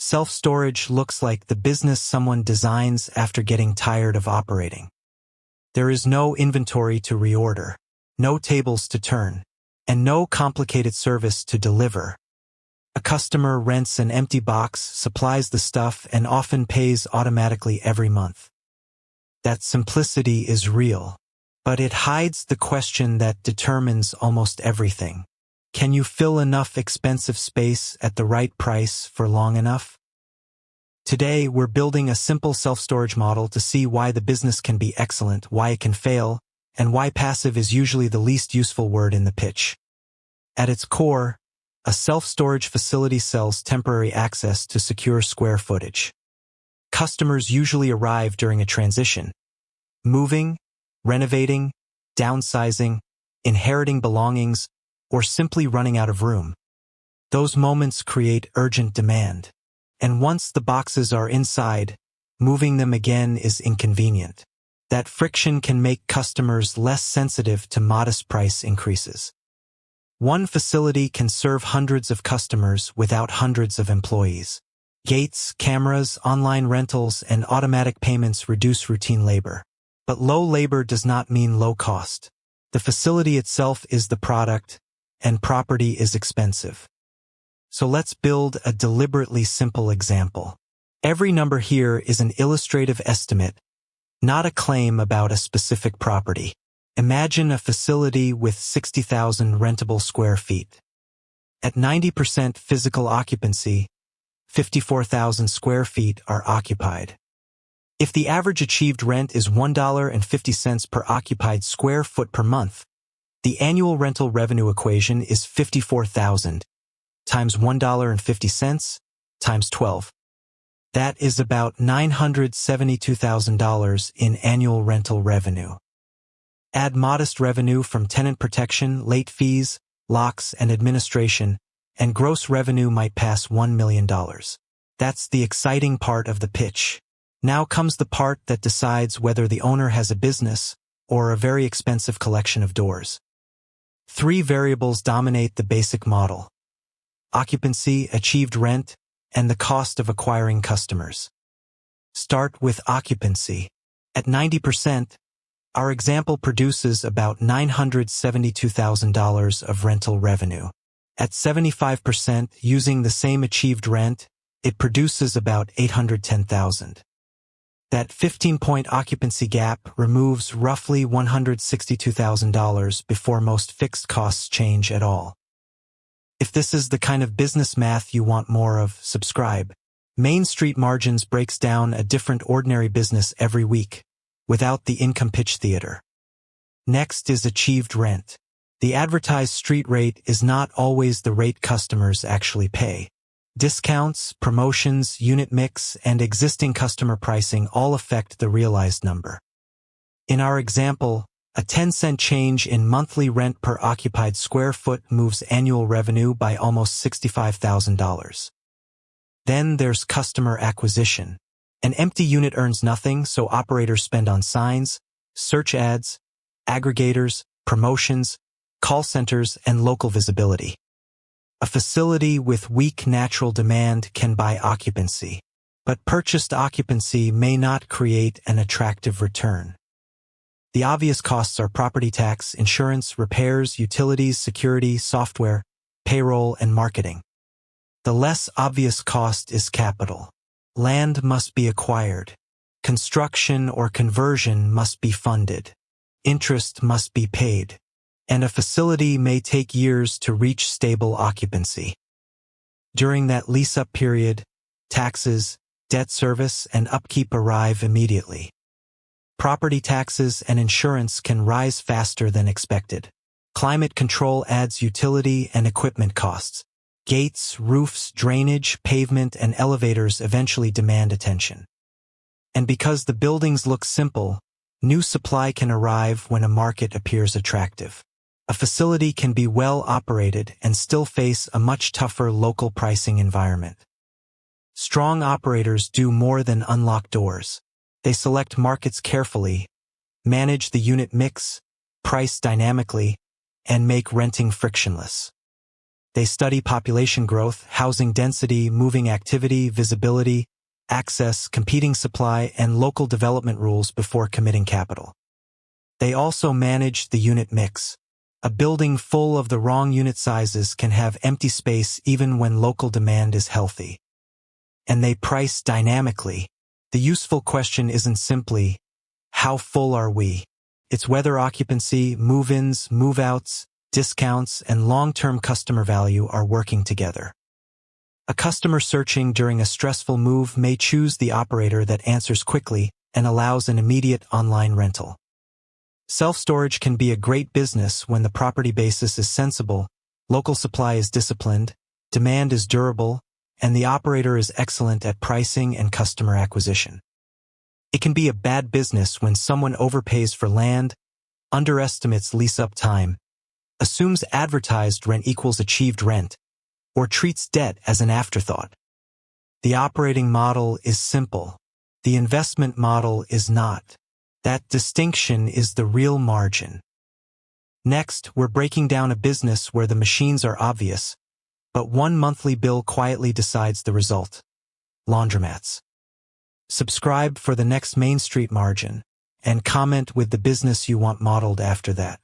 Self-storage looks like the business someone designs after getting tired of operating. There is no inventory to reorder, no tables to turn, and no complicated service to deliver. A customer rents an empty box, supplies the stuff, and often pays automatically every month. That simplicity is real, but it hides the question that determines almost everything. Can you fill enough expensive space at the right price for long enough? Today, we're building a simple self-storage model to see why the business can be excellent, why it can fail, and why passive is usually the least useful word in the pitch. At its core, a self-storage facility sells temporary access to secure square footage. Customers usually arrive during a transition, moving, renovating, downsizing, inheriting belongings, or simply running out of room. Those moments create urgent demand. And once the boxes are inside, moving them again is inconvenient. That friction can make customers less sensitive to modest price increases. One facility can serve hundreds of customers without hundreds of employees. Gates, cameras, online rentals, and automatic payments reduce routine labor. But low labor does not mean low cost. The facility itself is the product, and property is expensive. So let's build a deliberately simple example. Every number here is an illustrative estimate, not a claim about a specific property. Imagine a facility with 60,000 rentable square feet. At 90% physical occupancy, 54,000 square feet are occupied. If the average achieved rent is $1.50 per occupied square foot per month, the annual rental revenue equation is $54,000 times $1.50 times 12. That is about $972,000 in annual rental revenue. Add modest revenue from tenant protection, late fees, locks, and administration, and gross revenue might pass $1 million. That's the exciting part of the pitch. Now comes the part that decides whether the owner has a business or a very expensive collection of doors. Three variables dominate the basic model: occupancy, achieved rent, and the cost of acquiring customers. Start with occupancy. At 90%, our example produces about $972,000 of rental revenue. At 75%, using the same achieved rent, it produces about $810,000. That 15-point occupancy gap removes roughly $162,000 before most fixed costs change at all. If this is the kind of business math you want more of, subscribe. Main Street Margins breaks down a different ordinary business every week, without the income pitch theater. Next is achieved rent. The advertised street rate is not always the rate customers actually pay. Discounts, promotions, unit mix, and existing customer pricing all affect the realized number. In our example, a 10-cent change in monthly rent per occupied square foot moves annual revenue by almost $65,000. Then there's customer acquisition. An empty unit earns nothing, so operators spend on signs, search ads, aggregators, promotions, call centers, and local visibility. A facility with weak natural demand can buy occupancy, but purchased occupancy may not create an attractive return. The obvious costs are property tax, insurance, repairs, utilities, security, software, payroll, and marketing. The less obvious cost is capital. Land must be acquired. Construction or conversion must be funded. Interest must be paid. And a facility may take years to reach stable occupancy. During that lease-up period, taxes, debt service, and upkeep arrive immediately. Property taxes and insurance can rise faster than expected. Climate control adds utility and equipment costs. Gates, roofs, drainage, pavement, and elevators eventually demand attention. And because the buildings look simple, new supply can arrive when a market appears attractive. A facility can be well operated and still face a much tougher local pricing environment. Strong operators do more than unlock doors. They select markets carefully, manage the unit mix, price dynamically, and make renting frictionless. They study population growth, housing density, moving activity, visibility, access, competing supply, and local development rules before committing capital. They also manage the unit mix. A building full of the wrong unit sizes can have empty space even when local demand is healthy. And they price dynamically. The useful question isn't simply, how full are we? It's whether occupancy, move-ins, move-outs, discounts, and long-term customer value are working together. A customer searching during a stressful move may choose the operator that answers quickly and allows an immediate online rental. Self-storage can be a great business when the property basis is sensible, local supply is disciplined, demand is durable, and the operator is excellent at pricing and customer acquisition. It can be a bad business when someone overpays for land, underestimates lease-up time, assumes advertised rent equals achieved rent, or treats debt as an afterthought. The operating model is simple. The investment model is not. That distinction is the real margin. Next, we're breaking down a business where the machines are obvious, but one monthly bill quietly decides the result. Laundromats. Subscribe for the next Main Street margin, and comment with the business you want modeled after that.